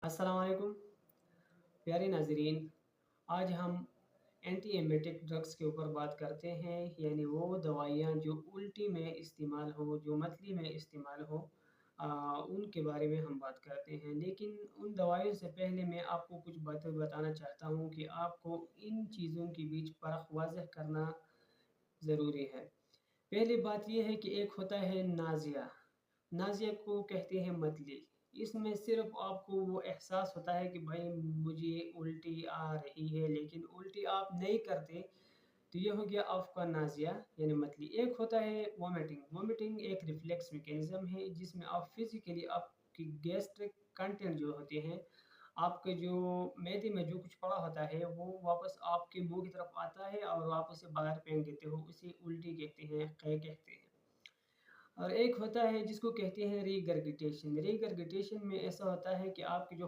अस्सलाम वालेकुम प्यारे नाजरीन। आज हम एंटी एमेटिक ड्रग्स के ऊपर बात करते हैं, यानी वो दवाइयाँ जो उल्टी में इस्तेमाल हो, जो मतली में इस्तेमाल हो, उनके बारे में हम बात करते हैं। लेकिन उन दवाइयों से पहले मैं आपको कुछ बातें बताना चाहता हूँ कि आपको इन चीज़ों के बीच फ़र्क वाज़ेह करना ज़रूरी है। पहली बात ये है कि एक होता है नाज़िया। नाज़िया को कहते हैं मतली। इसमें सिर्फ़ आपको वो एहसास होता है कि भाई मुझे उल्टी आ रही है, लेकिन उल्टी आप नहीं करते, तो ये हो गया आपका नाज़िया यानी मतली। एक होता है वोमिटिंग। वोमिटिंग एक रिफ्लेक्स मैकेनिज़्म है जिसमें आप फ़िज़िकली आपकी गैस्ट्रिक कंटेंट जो होते हैं, आपके जो मैदे में जो कुछ पड़ा होता है वो वापस आपके मुँह की तरफ आता है और आप उसे बाहर फेंक देते हो। उसे उल्टी कहते हैं, क़े कहते हैं। और एक होता है जिसको कहते हैं रीगर्गिटेशन। रीगर्गिटेशन में ऐसा होता है कि आपके जो